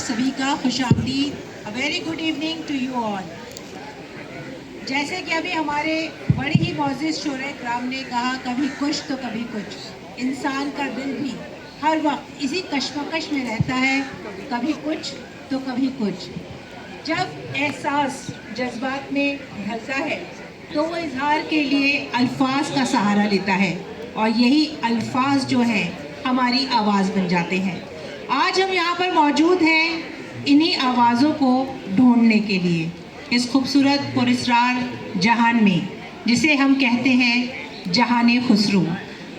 सभी का खुशामदीद। A very good evening to you all. जैसे कि अभी हमारे बड़े ही मोअज़्ज़िज़ शोरे कराम ने कहा, कभी कुछ तो कभी कुछ। इंसान का दिल भी हर वक्त इसी कश्मकश में रहता है, कभी कुछ तो कभी कुछ। जब एहसास जज्बात में ढलता है तो वो इजहार के लिए अल्फाज का सहारा लेता है, और यही अल्फाज जो है हमारी आवाज़ बन जाते हैं। आज हम यहाँ पर मौजूद हैं इन्हीं आवाज़ों को ढूंढने के लिए, इस खूबसूरत पुरस्रार जहान में, जिसे हम कहते हैं जहाने खुसरू।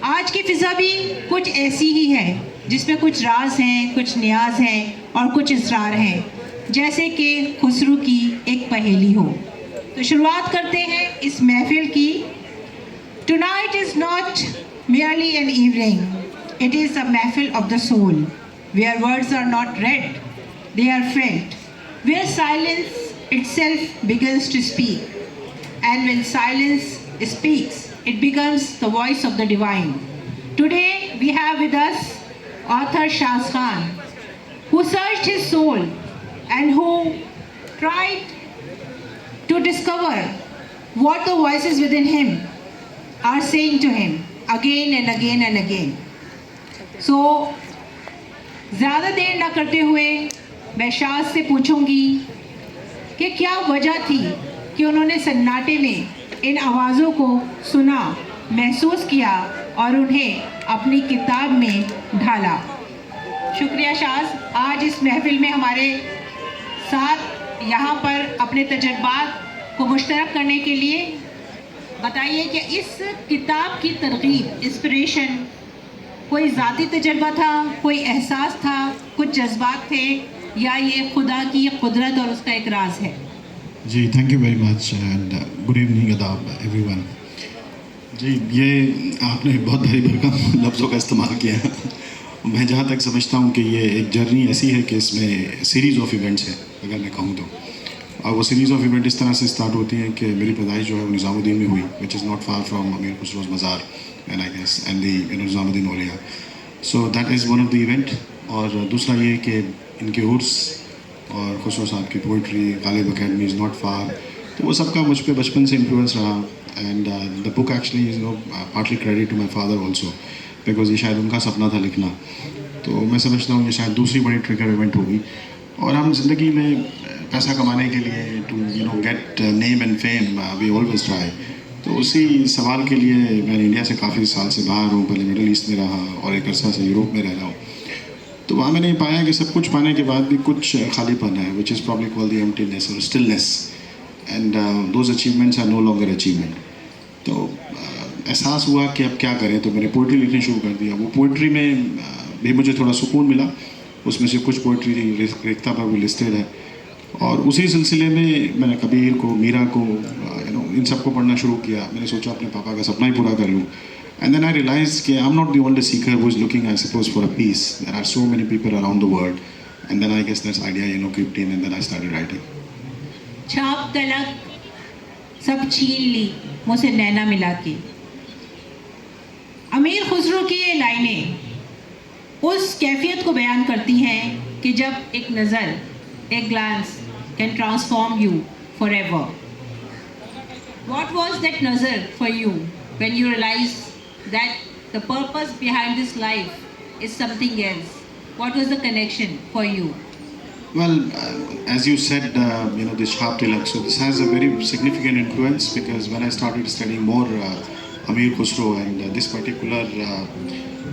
आज की फ़िज़ा भी कुछ ऐसी ही है, जिसमें कुछ राज हैं, कुछ न्याज हैं और कुछ इसरार हैं, जैसे कि खुसरू की एक पहेली हो। तो शुरुआत करते हैं इस महफिल की। Tonight is not merely an evening, it is a महफिल of the soul, where words are not read, they are felt, where silence itself begins to speak, and when silence speaks, it becomes the voice of the divine. Today we have with us author Shaz Khan, who searched his soul and who tried to discover what the voices within him are saying to him again and again and again. So, ज़्यादा देर न करते हुए मैं शाज़ से पूछूंगी कि क्या वजह थी कि उन्होंने सन्नाटे में इन आवाज़ों को सुना, महसूस किया और उन्हें अपनी किताब में ढाला। शुक्रिया शाज़, आज इस महफिल में हमारे साथ यहाँ पर अपने तजुर्बात को मुश्तरक करने के लिए। बताइए कि इस किताब की तरगीब, इंस्पिरेशन, कोई ज़ाती तजुर्बा था, कोई एहसास था, कुछ जज्बात थे, या ये खुदा की कुदरत और उसका एक राज है? जी, thank you very much and good evening अदाब एवरीवन। जी, ये आपने बहुत भारी भरकम लफ्ज़ों का इस्तेमाल किया है। मैं जहाँ तक समझता हूँ कि ये एक जर्नी ऐसी है कि इसमें सीरीज़ ऑफ इवेंट्स है, अगर मैं कहूँ तो। और वो सीरीज़ ऑफ इवेंट इस तरह से स्टार्ट होती हैं कि मेरी पैदाइश जो है वो निज़ामुद्दीन में हुई, which is not far from Amir Khusro's mazar and I guess and the Nizamuddin Auliya. So that is one of the event. और दूसरा ये कि इनके उर्स और खुसरो साहब की poetry, Ghalib academy is not far, तो वो सबका मुझ पर बचपन से इन्फ्लुएंस रहा। And the book actually is partly credit to my father also, because ये शायद उनका सपना था लिखना। तो मैं समझता हूँ ये शायद दूसरी बड़ी ट्रिगर इवेंट होगी। और हम ज़िंदगी में पैसा कमाने के लिए, to get name and fame, we always try. तो उसी सवाल के लिए मैं इंडिया से काफ़ी साल से बाहर हूँ, पहले मिडिल ईस्ट में रहा और एक अरसा से यूरोप में रह रहा हूँ। तो वहाँ मैंने पाया कि सब कुछ पाने के बाद भी कुछ खालीपन है, which is probably called the emptiness और stillness, and those achievements are no longer achievement. तो एहसास हुआ कि अब क्या करें, तो मैंने पोइट्री लिखनी शुरू कर दिया। वो पोइट्री में भी मुझे थोड़ा सुकून मिला, उसमें से कुछ पोइट्री रेख्ता पर भी लिस्टेड है। और उसी सिलसिले में मैंने कबीर को, मीरा को, इन सबको पढ़ना शुरू किया। मैंने सोचा अपने पापा का सपना ही पूरा कर लूँ। एंड देन आई रियलाइज कि I am not the only seeker who is looking, I suppose, for a peace. There are so many people around the world, and then I guess that's idea crept in, and then I started writing. Chhap Tilak सब छीन ली मुझसे नैना मिला के। अमीर खुसरो की ये लाइनें उस कैफियत को बयान करती हैं कि जब एक नज़र, एक glance can transform you forever. What was that nazar for you when you realized that the purpose behind this life is something else? What was the connection for you? Well, as you said, this Shab Tilak, so this has a very significant influence, because when I started studying more Amir Khusro and this particular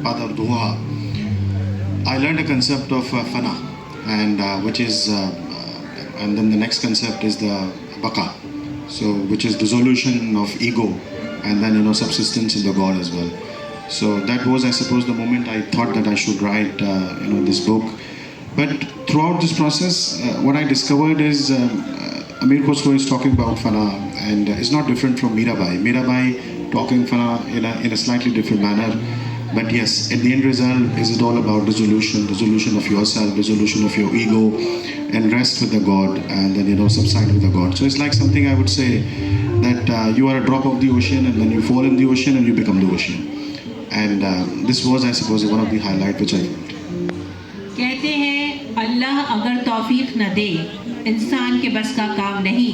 Padar Doha, I learned a concept of fana, and which is and then the next concept is the baqa, so which is dissolution of ego, and then subsistence in the God as well. So that was, I suppose, the moment I thought that I should write this book. But throughout this process, what I discovered is Amir Khusro is talking about fana, and it's not different from Mirabai talking fana in a slightly different manner. But yes, at the end result, is it all about dissolution of yourself, dissolution of your ego, and rest with the God, and then subside with the God. So it's like something I would say that you are a drop of the ocean, and then you fall in the ocean and you become the ocean. And this was, I suppose, one of the highlight which I felt. कहते हैं अल्लाह अगर तौफीक न दे, इंसान के बस का काम नहीं।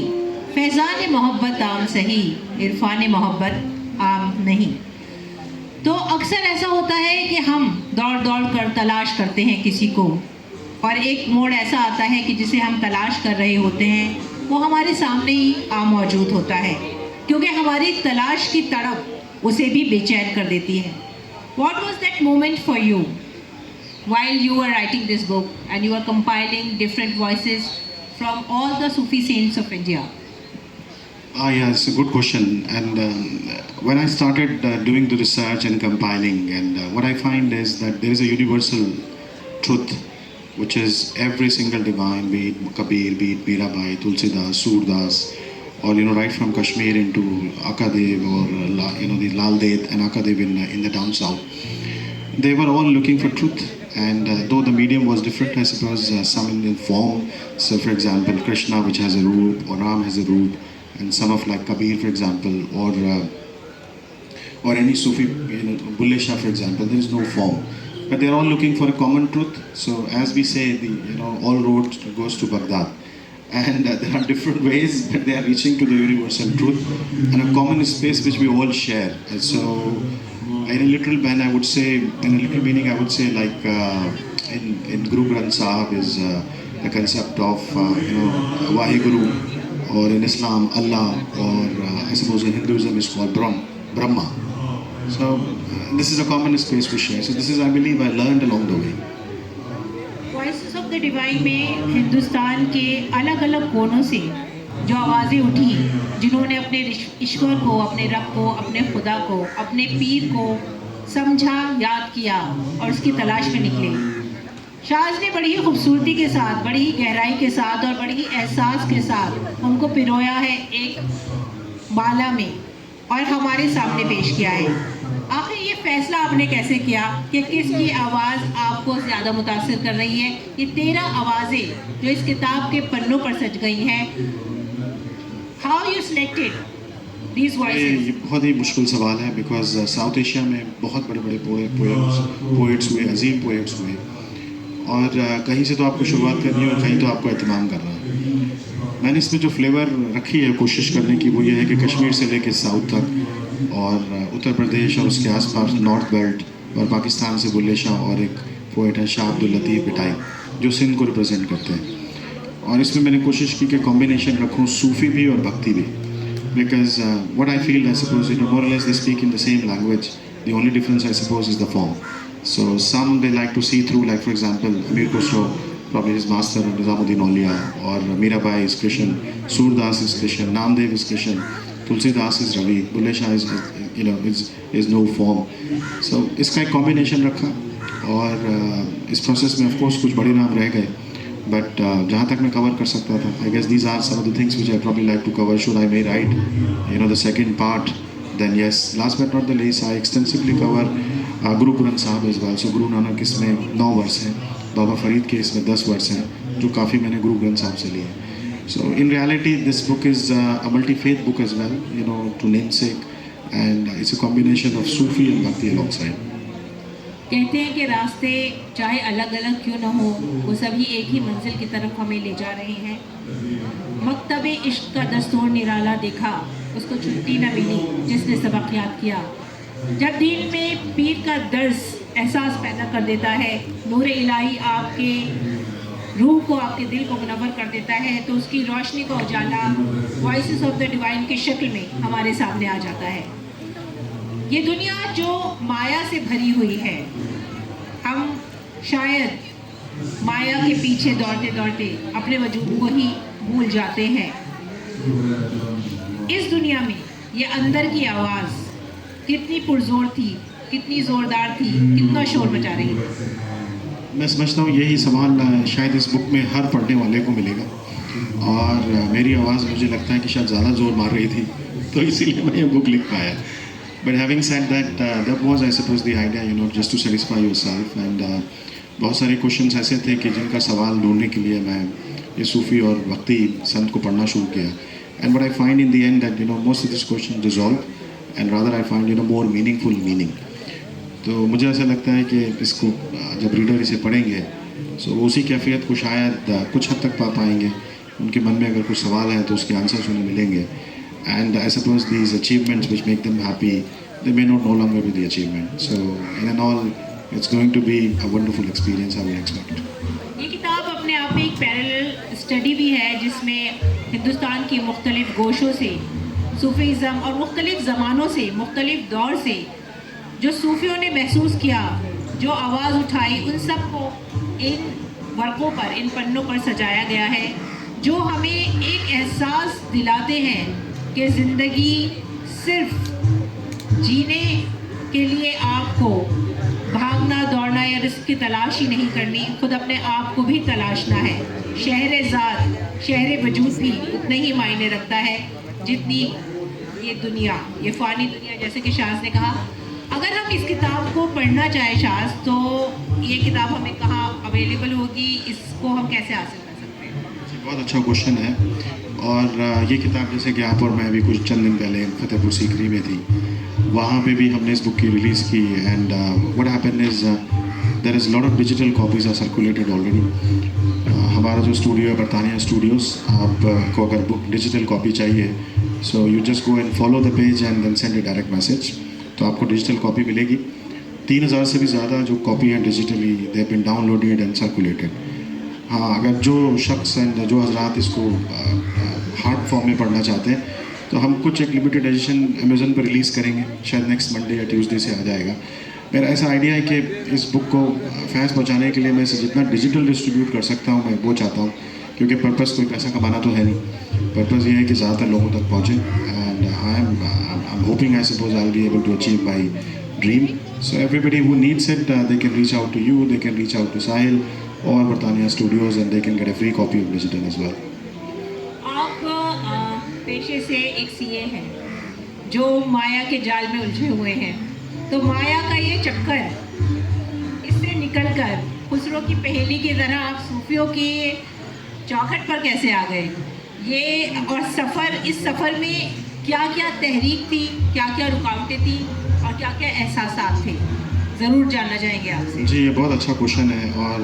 फैज़ान मोहब्बत आम सही, इरफान मोहब्बत आम नहीं। तो अक्सर ऐसा होता है कि हम दौड़ दौड़ कर तलाश करते हैं किसी को, और एक मोड़ ऐसा आता है कि जिसे हम तलाश कर रहे होते हैं वो हमारे सामने ही आ मौजूद होता है, क्योंकि हमारी तलाश की तड़प उसे भी बेचैन कर देती है। What was that moment for you while you were writing this book and you were compiling different voices from all the Sufi saints of India? Yeah, it's a good question. And when I started doing the research and compiling, and what I find is that there is a universal truth, which is every single divine, be it Kabir, be it Mirabai, Tulsidas, Surdas, or right from Kashmir into Akadev, or the Lal Det and Akadev in the down south, they were all looking for truth. And though the medium was different, I suppose some in form. So, for example, Krishna, which has a roop, or Ram has a roop, and some of like Kabir, for example, or any Sufi, Bulle Shah, for example, there is no form, but they are all looking for a common truth. So, as we say, all roads goes to Baghdad, and there are different ways, but they are reaching to the universal truth and a common space which we all share. And so, in a literal meaning, I would say, like in Guru Granth Sahib is the concept of Vaheguru, or in Islam Allah, or I suppose in Hinduism is called Brahma. So this is a common space we share. So this is, I believe, I learned along the way. Voices of the divine में हिंदुस्तान के अलग अलग कोनों से जो आवाज़ें उठी, जिन्होंने अपने ईश्वर को, अपने रब को, अपने खुदा को, अपने पीर को समझा, याद किया और उसकी तलाश में निकले। शाहज ने बड़ी ही खूबसूरती के साथ, बड़ी ही गहराई के साथ और बड़ी ही एहसास के साथ उनको पिरोया है एक माला में और हमारे सामने पेश किया है। आखिर ये फैसला आपने कैसे किया कि किसकी आवाज़ आपको ज़्यादा मुतासिर कर रही है? ये 13 आवाज़ें जो इस किताब के पन्नों पर सज गई हैं, how you selected these voices? ये बहुत ही मुश्किल सवाल है, बिकॉज साउथ एशिया में बहुत बड़े बड़े पोएट्स हुए, अजीम पोएट्स हुए, और कहीं से तो आपको शुरुआत करनी है और कहीं तो आपको एहतमाम करना है। मैंने इसमें जो फ्लेवर रखी है कोशिश करने की, वो ये है कि कश्मीर से लेकर साउथ तक, और उत्तर प्रदेश और उसके आसपास नॉर्थ बेल्ट, और पाकिस्तान से बुल्ले शाह, और एक पोइट है शाह अब्दुल लतीफ़ बिटाई जो सिंध को रिप्रेजेंट करते हैं। और इसमें मैंने कोशिश की कि कॉम्बिनेशन रखूँ सूफ़ी भी और भक्ति भी, because what I feel, I suppose more or less they speak in the same language, the only difference I suppose is the form. So some they like to see through, like for example, Amir Khusro, probably his master Nizamuddin Auliya, or Mirabai is Christian, Surdas is Christian, Namdev is Christian, Tulsidas is Ravi, Bulle Shah is no form. So इसका एक combination रखा, और इस process में of course कुछ बड़े नाम रह गए, but जहाँ तक मैं cover कर सकता था, I guess these are some of the things which I probably like to cover. Should I may write the second part, then yes. Last but not the least, I extensively cover Guru Granth साहब इस बार. सो गुरु नानक इसमें 9 वर्ष हैं, बाबा फरीद के इसमें 10 वर्ष हैं, जो काफ़ी मैंने गुरु ग्रंथ साहब से लिए. So in reality this book is a multi faith book as well, to namesake, and it's a combination of Sufi and bhakti alongside. कहते हैं कि रास्ते चाहे अलग अलग क्यों न हो, वो सभी एक ही मंजिल की तरफ हमें ले जा रहे हैं. मकतबे इश्क का दस्तूर निराला देखा, उसको छुट्टी न मिली जिसने सबक याद किया. जब दिल में पीर का दर्स एहसास पैदा कर देता है, नूर इलाही आपके रूह को, आपके दिल को मुनव्वर कर देता है, तो उसकी रोशनी का उजाला वॉइसेस ऑफ द डिवाइन की शक्ल में हमारे सामने आ जाता है. ये दुनिया जो माया से भरी हुई है, हम शायद माया के पीछे दौड़ते दौड़ते अपने वजूद को ही भूल जाते हैं. इस दुनिया में ये अंदर की आवाज़ कितनी पुरजोर थी, कितनी ज़ोरदार थी, कितना शोर मचा रही है. मैं समझता हूँ यही सवाल शायद इस बुक में हर पढ़ने वाले को मिलेगा, और मेरी आवाज़ मुझे लगता है कि शायद ज़्यादा ज़ोर मार रही थी, तो इसीलिए मैं ये बुक लिख पाया. But having said that, that was I suppose the idea, just to satisfy yourself. And बहुत सारे क्वेश्चंस ऐसे थे कि जिनका सवाल ढूंढने के लिए मैं ये सूफ़ी और भक्ति संत को पढ़ना शुरू किया. And but I find in the end that most of this question dissolve, and rather I find more meaningful meaning. तो मुझे ऐसा लगता है कि इसको जब रीडर इसे पढ़ेंगे सो उसी कैफियत को शायद कुछ हद तक पा पाएंगे। उनके मन में अगर कुछ सवाल है तो उसके आंसर्स उन्हें मिलेंगे। And I suppose these achievements which make them happy, they may not no longer be the achievement. So in and all, it's going to be a wonderful experience, I would expect. ये किताब अपने आप में एक parallel study भी है जिसमें हिंदुस्तान की मुख्तलिफ गोशों से सूफीज़म और मुख्तलिफ ज़मानों से, मुख्तलिफ दौर से जो सूफियों ने महसूस किया, जो आवाज़ उठाई, उन सब को इन वर्कों पर, इन पन्नों पर सजाया गया है, जो हमें एक एहसास दिलाते हैं कि ज़िंदगी सिर्फ जीने के लिए आपको भागना दौड़ना या रिस्क की तलाश ही नहीं करनी, खुद अपने आप को भी तलाशना है। शहर ज़ात, शहर वजूद भी उतना ही मायने रखता है जितनी ये दुनिया, ये फ़ानी दुनिया। जैसे कि शाज़ ने कहा, अगर हम इस किताब को पढ़ना चाहें शाज़, तो ये किताब हमें कहाँ अवेलेबल होगी, इसको हम कैसे हासिल कर सकते हैं? बहुत अच्छा क्वेश्चन है। और ये किताब जैसे कि आप और मैं अभी कुछ चंद दिन पहले फतेहपुर सीकरी में थी, वहाँ पे भी हमने इस बुक की रिलीज़ की। And what happened is there is lot of digital copies are circulated already. हमारा जो स्टूडियो है बरतानिया स्टूडियोज़, आपको अगर बुक डिजिटल कॉपी चाहिए, so you just go and follow the page and then send a direct message, तो आपको digital copy मिलेगी। 3000 से भी ज़्यादा जो कॉपी हैं digitally, they have been downloaded and circulated. हाँ, अगर जो शख्स एंड जो हजरात इसको हार्ड फॉर्म में पढ़ना चाहते हैं, तो हम कुछ एक लिमिटेड एडिशन अमेज़न पर रिलीज़ करेंगे, शायद नेक्स्ट मंडे या ट्यूसडे से आ जाएगा। मेरा ऐसा आइडिया है कि इस बुक को फैंस पहुंचाने के लिए मैं इसे जितना डिजिटल डिस्ट्रीब्यूट कर सकता हूं, मैं वो चाहता हूं, क्योंकि पर्पस कोई पैसा कमाना तो है नहीं। पर्पस ये है कि ज़्यादातर लोगों तक पहुँचे। And I am hoping, I suppose I will be able to achieve my dream. So everybody who needs it, they can reach out to you, they can reach out to Sahil और Bartania studios, and they can get a free copy of digital as well. पेशे से एक CA हैं जो माया के जाल में उलझे हुए हैं, तो माया का ये चक्कर, इससे निकलकर खुसरो की पहेली की तरह आप सूफियों की चौखट पर कैसे आ गए? ये और सफ़र, इस सफ़र में क्या क्या तहरीक थी, क्या क्या रुकावटें थी और क्या क्या एहसासात थे, ज़रूर जानना चाहेंगे आपसे। जी, ये बहुत अच्छा क्वेश्चन है। और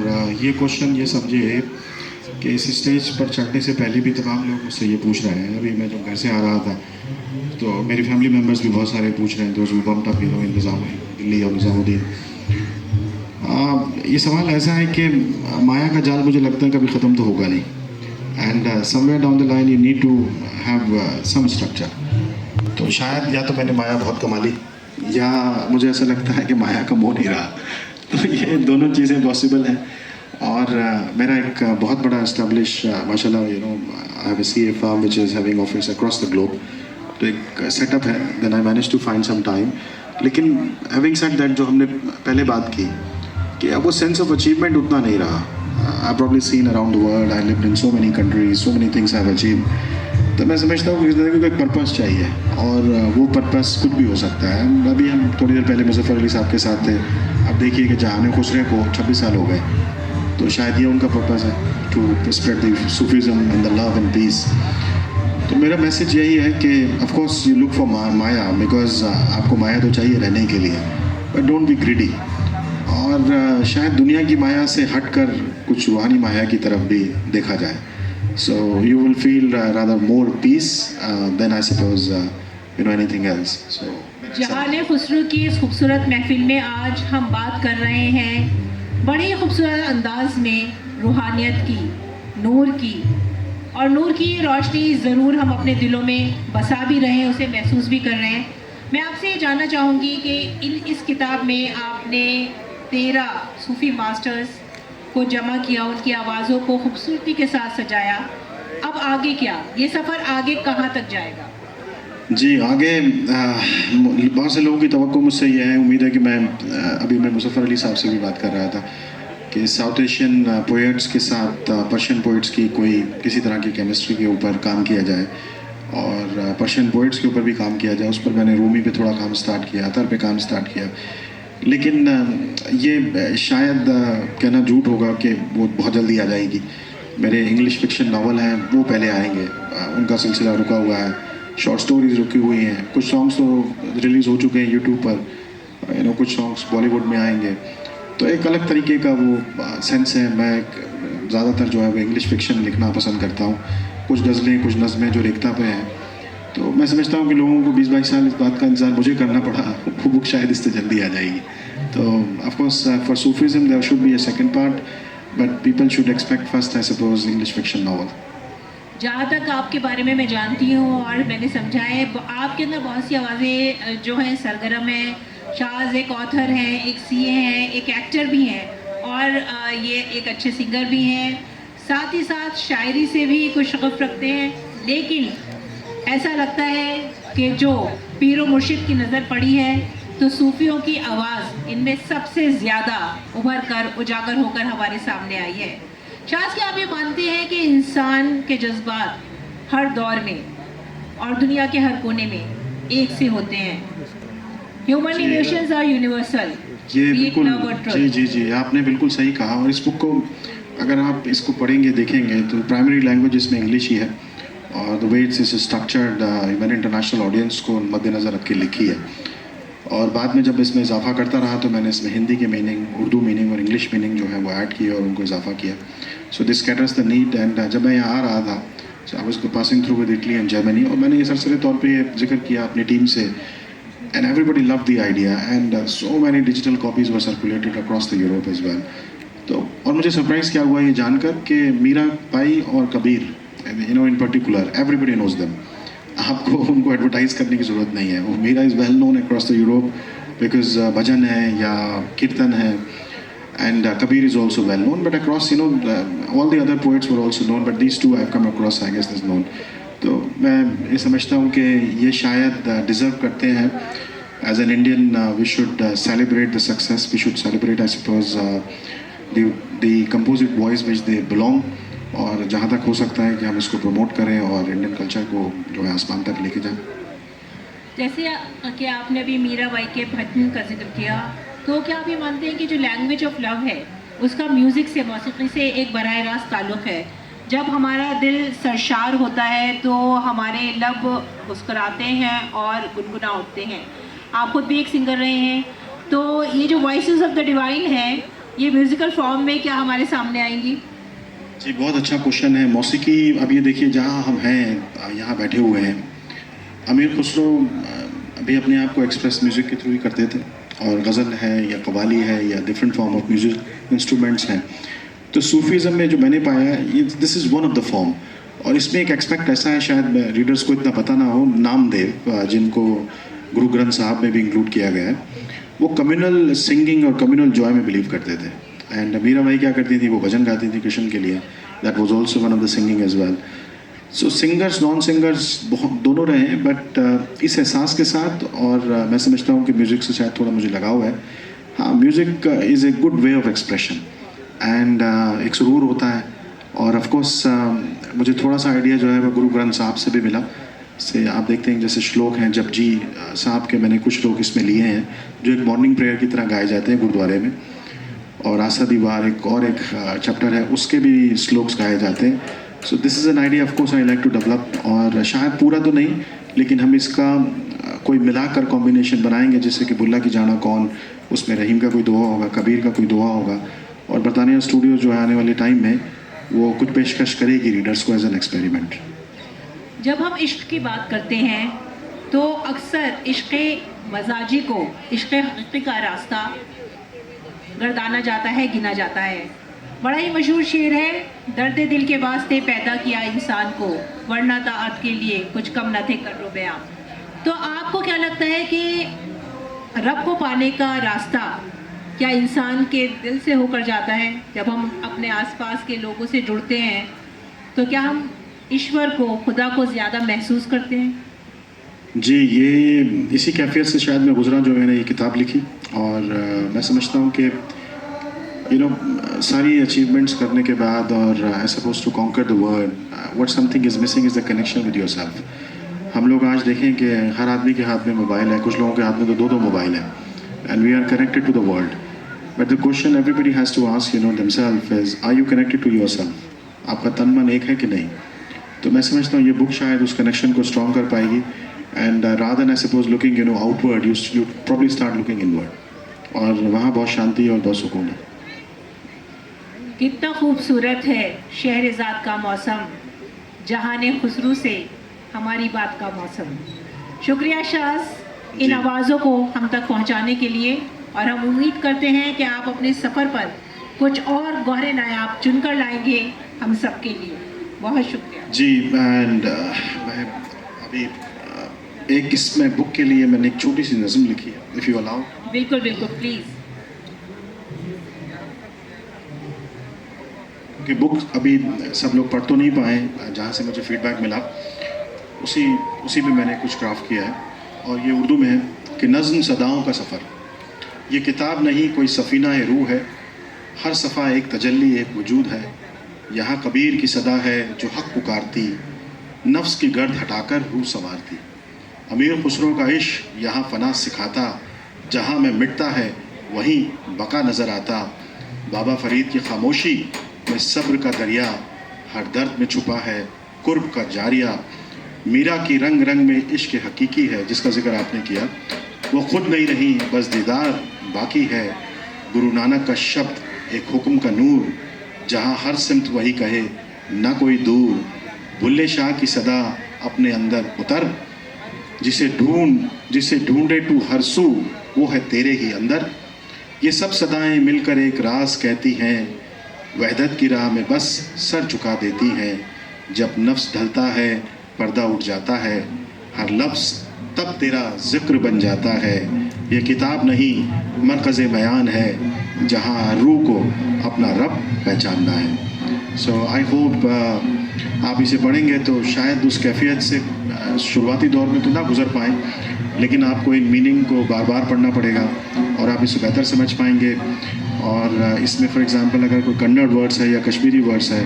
ये क्वेश्चन ये समझिए कि इस स्टेज पर चढ़ने से पहले भी तमाम लोग मुझसे ये पूछ रहे हैं। अभी मैं जब घर से आ रहा था तो मेरी फैमिली मेम्बर्स भी बहुत सारे पूछ रहे हैं, दोस्त बम्प अप इंतज़ाम दिल्ली और निज़ामुद्दीन। ये सवाल ऐसा है कि माया का जाल मुझे लगता है कभी ख़त्म तो होगा नहीं। And somewhere down the line you need to have some structure. तो शायद या तो मैंने माया बहुत कमा ली, या मुझे ऐसा लगता है कि माया कम हो नहीं रहा। तो ये दोनों चीज़ें पॉसिबल हैं। और मेरा एक बहुत बड़ा इस्टेब्लिश माशाल्लाह, you know, I have a CA firm which is having office across the globe, तो एक सेटअप है। Then I manage to find some time. लेकिन हैविंग सेड दैट, जो हमने पहले बात की कि अब वो सेंस ऑफ अचीवमेंट उतना नहीं रहा। I probably scene around the world, I lived in so many countries, so many things I have achieved. तो मैं समझता हूँ कि ज़िंदगी को एक पर्पस चाहिए, और वो पर्पस कुछ भी हो सकता है। अभी हम थोड़ी देर पहले मुज़फ़्फ़र अली साहब के साथ थे। अब देखिए कि जहान खुसरे को 26 साल हो गए, तो शायद ये उनका पर्पस है, to spread the sufism and the love and peace. तो मेरा मैसेज यही है कि of course you look for maya, because आपको माया तो चाहिए रहने के लिए, बट डोंट बी ग्रीडी। और शायद दुनिया की माया से हटकर कुछ रूहानी माया की तरफ भी देखा जाए। So you will feel rather more peace than I suppose you know anything else. So Jahan Khusro की इस खूबसूरत महफिल में आज हम बात कर रहे हैं बड़े खूबसूरत अंदाज में रूहानियत की, नूर की, और नूर की रोशनी ज़रूर हम अपने दिलों में बसा भी रहे हैं, उसे महसूस भी कर रहे हैं। मैं आपसे ये जानना चाहूँगी कि इस किताब में आपने 13 सूफ़ी मास्टर्स को जमा किया, उनकी आवाज़ों को खूबसूरती के साथ सजाया। अब आगे क्या, ये सफ़र आगे कहाँ तक जाएगा? जी, आगे बहुत से लोगों की तवक्को मुझसे ये है, उम्मीद है कि अभी मैं मुज़फ़्फ़र अली साहब से भी बात कर रहा था कि साउथ एशियन पोएट्स के साथ पर्शियन पोएट्स की कोई किसी तरह की केमिस्ट्री के ऊपर काम किया जाए, और पर्शियन पोएट्स के ऊपर भी काम किया जाए। उस पर मैंने रूमी पे थोड़ा काम स्टार्ट किया, अतर पे काम स्टार्ट किया। लेकिन ये शायद कहना झूठ होगा कि वो बहुत जल्दी आ जाएगी। मेरे इंग्लिश फिक्शन नावल हैं, वो पहले आएंगे, उनका सिलसिला रुका हुआ है। शॉर्ट स्टोरीज रुकी हुई हैं, कुछ सॉन्ग्स तो रिलीज़ हो चुके हैं यूट्यूब पर, यू नो, कुछ सॉन्ग्स बॉलीवुड में आएंगे। तो एक अलग तरीके का वो सेंस है। मैं ज़्यादातर जो है वो इंग्लिश फिक्शन लिखना पसंद करता हूँ, कुछ गज़लें कुछ नज़में जो रेखता पे हैं। तो मैं समझता हूँ कि लोगों को 20-22 साल इस बात का इंतज़ार मुझे करना पड़ा, वो बुक शायद इससे जल्दी आ जाएगी। तो of course for sufism there should be a second part, but people should expect first I suppose English fiction novel. जहाँ तक आपके बारे में मैं जानती हूँ और मैंने समझा है, आपके अंदर बहुत सी आवाज़ें जो हैं सरगर्म हैं। शाज एक ऑथर हैं, एक सीए हैं, एक एक्टर भी हैं और ये एक अच्छे सिंगर भी हैं। साथ ही साथ शायरी से भी कुछ शगफ रखते हैं। लेकिन ऐसा लगता है कि जो पीरो मुर्शिद की नज़र पड़ी है तो सूफियों की आवाज़ इनमें सबसे ज़्यादा उभर कर उजागर होकर हमारे सामने आई है। शायद क्या आप ये मानते हैं कि इंसान के जज्बात हर दौर में और दुनिया के हर कोने में एक से होते हैं? Human emotions are universal. ये बिल्कुल जी आपने बिल्कुल सही कहा। और इस बुक को अगर आप इसको पढ़ेंगे देखेंगे तो प्राइमरी लैंग्वेज इसमें इंग्लिश ही है और the way it's structured even international audience को मद्देनज़र रख के लिखी है। और बाद में जब इसमें इजाफा करता रहा तो मैंने इसमें हिंदी के मीनिंग, उर्दू मीनिंग और इंग्लिश मीनिंग जो है वो ऐड किए और उनको इजाफा किया। So this caters the need. And जब मैं यहाँ आ रहा था so I was passing through with Italy and Germany और मैंने ये सरसरी तौर पे ये जिक्र किया अपनी टीम से and everybody love the idea and so many digital copies were circulated across the Europe as well. तो और मुझे सरप्राइज़ क्या हुआ ये जानकर कि मीरा बाई और Kabir in particular everybody knows them. आपको उनको एडवर्टाइज़ करने की ज़रूरत नहीं है। वो Meera is well known across the Europe because भजन है या कीर्तन है and Kabir is also well known but across all the other poets were also known but these two I have come across I guess is known. तो मैं ये समझता हूँ कि ये शायद डिज़र्व करते हैं as an Indian. We should celebrate the success, we should celebrate I suppose the composite voice which they belong और जहाँ तक हो सकता है कि हम इसको प्रमोट करें और इंडियन कल्चर को जो है आसमान तक लेके जाएं। जैसे कि आपने अभी मीराबाई के भजन का जिक्र किया, तो क्या आप ये मानते हैं कि जो लैंग्वेज ऑफ लव है उसका म्यूज़िक से, मौसीकी से एक बराह रास्त ताल्लुक़ है? जब हमारा दिल सरशार होता है तो हमारे लब मुस्कुराते हैं और गुनगुना उठते हैं। आप खुद भी एक सिंगर रहे हैं, तो ये जो वॉइसेस ऑफ द डिवाइन है ये म्यूज़िकल फॉर्म में क्या हमारे सामने आएंगी? जी बहुत अच्छा क्वेश्चन है। मौसीकी अब ये देखिए जहाँ हम हैं यहाँ बैठे हुए हैं, अमीर खुसरो अभी अपने आप को एक्सप्रेस म्यूज़िक के थ्रू ही करते थे और गज़ल है या कवाली है या different form of music instruments हैं। तो सूफीज़म में जो मैंने पाया ये this is one of the form और इसमें एक एस्पेक्ट ऐसा है शायद रीडर्स को इतना पता ना हो, नामदेव जिनको गुरु ग्रंथ साहब में भी इंक्लूड किया गया है, वो कम्युनल सिंगिंग और कम्युनल जॉय में बिलीव करते थे। एंड मीरा भाई क्या करती थी, वो भजन गाती थी कृष्ण के लिए। That was also one of the singing as well. So singers non singers दोनों रहे हैं बट इस एहसास के साथ और मैं समझता हूँ कि म्यूज़िक से शायद थोड़ा मुझे लगाव है। हाँ, music is a good way of expression and एक सुरूर होता है और ऑफ कोर्स मुझे थोड़ा सा आइडिया जो है वो गुरु ग्रंथ साहब से भी मिला। से आप देखते हैं जैसे श्लोक हैं जपजी साहब के, मैंने कुछ श्लोक इसमें लिए हैं जो एक मॉर्निंग प्रेयर की तरह गाए जाते हैं गुरुद्वारे में। और आसा दीवार एक चैप्टर है उसके भी श्लोक्स गाए जाते हैं। So this is an idea of course I like to develop और शायद पूरा तो नहीं लेकिन हम इसका कोई मिलाकर कॉम्बिनेशन बनाएंगे जैसे कि बुल्ला की जाना कौन, उसमें रहीम का कोई दुआ होगा, कबीर का कोई दुआ होगा और बरतानिया स्टूडियो जो है आने वाले टाइम में वो कुछ पेशकश करेगी रीडर्स को एज एन एक्सपेरिमेंट। जब हम इश्क की बात करते हैं तो अक्सर इश्क मजाजी को, इश्क हकीकी का रास्ता गर्दाना जाता है, गिना जाता है। बड़ा ही मशहूर शेर है, दर्द दिल के वास्ते पैदा किया इंसान को, वरना ताअत के लिए कुछ कम न थे कर बयां। तो आपको क्या लगता है कि रब को पाने का रास्ता क्या इंसान के दिल से होकर जाता है? जब हम अपने आसपास के लोगों से जुड़ते हैं तो क्या हम ईश्वर को, खुदा को ज़्यादा महसूस करते हैं? जी, ये इसी कैफियत से शायद मैं गुजरा जो मैंने ये किताब लिखी और मैं समझता हूँ कि सारी अचीवमेंट्स करने के बाद और I suppose to conquer the world, what something is missing is the connection with yourself. हम लोग आज देखें कि हर आदमी के हाथ में मोबाइल है, कुछ लोगों के हाथ में तो दो मोबाइल हैं and we are connected to the world but the question everybody has to ask themselves is are you connected to yourself? आपका तन मन एक है कि नहीं? तो मैं समझता हूँ ये बुक शायद उस कनेक्शन को स्ट्रॉन्ग कर पाएगी and rather than I suppose looking outward you probably start looking inward और वहाँ बहुत शांति और बहुत सुकून है। कितना खूबसूरत है शहरज़ाद का मौसम, जहाने खुसरू से हमारी बात का मौसम। शुक्रिया शाज़ इन जी। आवाज़ों को हम तक पहुंचाने के लिए, और हम उम्मीद करते हैं कि आप अपने सफ़र पर कुछ और गौहरे नायाब चुनकर लाएंगे हम सबके लिए। बहुत शुक्रिया जी। एंड मैं अभी एक इसमें बुक के लिए मैंने एक छोटी सी नज़म लिखी है, इफ़ यू अलाउ। बिल्कुल बिल्कुल, प्लीज़। कि बुक अभी सब लोग पढ़ तो नहीं पाए, जहाँ से मुझे फीडबैक मिला उसी में मैंने कुछ क्राफ्ट किया है, और ये उर्दू में है कि नज़्म सदाओं का सफ़र। ये किताब नहीं कोई सफ़ीना रूह है, हर सफ़ा एक तजल्ली एक वजूद है। यहाँ कबीर की सदा है जो हक़ पुकारती, नफ्स की गर्द हटाकर रूह संवारती। अमीर खुसरो का इश्क यहाँ फ़ना सिखाता, जहाँ में मिटता है वहीं बका नज़र आता। बाबा फ़रीद की खामोशी में सब्र का दरिया, हर दर्द में छुपा है कुर्ब का जारिया। मीरा की रंग रंग में इश्क हकीकी है, जिसका जिक्र आपने किया, वो खुद नहीं रही बस दीदार बाकी है। गुरु नानक का शब्द एक हुक्म का नूर, जहाँ हर सिमत वही कहे ना कोई दूर। बुल्ले शाह की सदा अपने अंदर उतर, जिसे ढूंढे तू हर सू वो है तेरे ही अंदर। ये सब सदाएं मिलकर एक राज कहती हैं, वहदत की राह में बस सर झुका देती हैं। जब नफ्स ढलता है पर्दा उठ जाता है, हर लफ्ज़ तब तेरा ज़िक्र बन जाता है। ये किताब नहीं मरकज़ बयान है, जहाँ रूह को अपना रब पहचानना है। सो आई होप आप इसे पढ़ेंगे तो शायद उस कैफियत से शुरुआती दौर में तो ना गुज़र पाएँ, लेकिन आपको इन मीनिंग को बार बार पढ़ना पड़ेगा और आप इसे बेहतर समझ पाएंगे। और इसमें फॉर एग्ज़ाम्पल अगर कोई कन्नड़ वर्ड्स है या कश्मीरी वर्ड्स है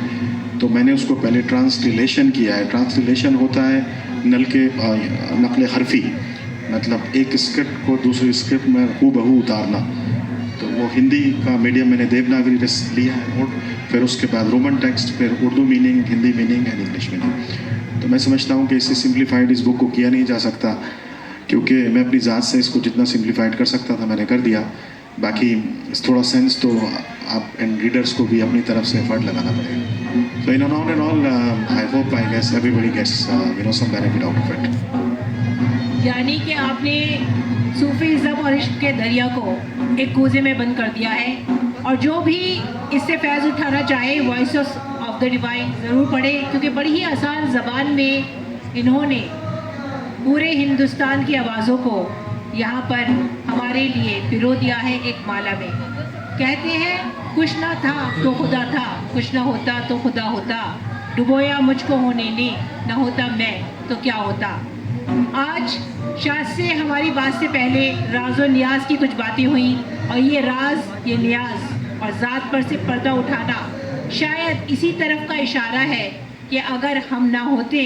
तो मैंने उसको पहले ट्रांसलेशन किया है। ट्रांसलेशन होता है नकल हरफी, मतलब एक स्क्रिप्ट को दूसरी स्क्रिप्ट में हूबहू उतारना। तो वो हिंदी का मीडियम मैंने देवनागरी लिया है, और फिर उसके बाद रोमन टेक्स्ट, फिर Urdu meaning, Hindi meaning and English meaning. तो मैं समझता हूँ कि इससे सिंप्लीफाइड इस बुक को किया नहीं जा सकता, क्योंकि मैं अपनी ज़ात से इसको जितना सिंप्लीफाइड कर सकता था मैंने कर दिया। बाकी थोड़ा सेंस तो आप एंड रीडर्स को भी अपनी तरफ से एफर्ट लगाना पड़ेगा। So in all and all I hope I guess everybody gets some benefit out of it. यानी कि आपने सूफीज़्म और इश्क के दरिया को एक कूजे में बंद कर दिया है, और जो भी इससे फैज़ उठाना चाहे वॉइसेस ऑफ द डिवाइन ज़रूर पढ़े, क्योंकि बड़ी ही आसान ज़बान में इन्होंने पूरे हिंदुस्तान की आवाज़ों को यहाँ पर हमारे लिए पिरो दिया है एक माला में। कहते हैं कुछ ना था तो खुदा था, कुछ ना होता तो खुदा होता, डुबोया मुझको होने ने, ना होता मैं तो क्या होता। आज शायद से हमारी बात से पहले राज और नियाज की कुछ बातें हुई, और ये राज, ये नियाज और ज़ात पर से पर्दा उठाना शायद इसी तरफ का इशारा है कि अगर हम ना होते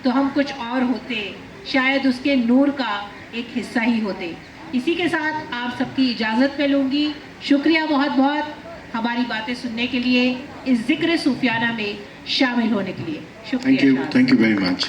तो हम कुछ और होते, शायद उसके नूर का एक हिस्सा ही होते। इसी के साथ आप सबकी इजाज़त में लूँगी। शुक्रिया बहुत बहुत हमारी बातें सुनने के लिए, इस ज़िक्र सूफियाना में शामिल होने के लिए। शुक्रिया। Thank you very much.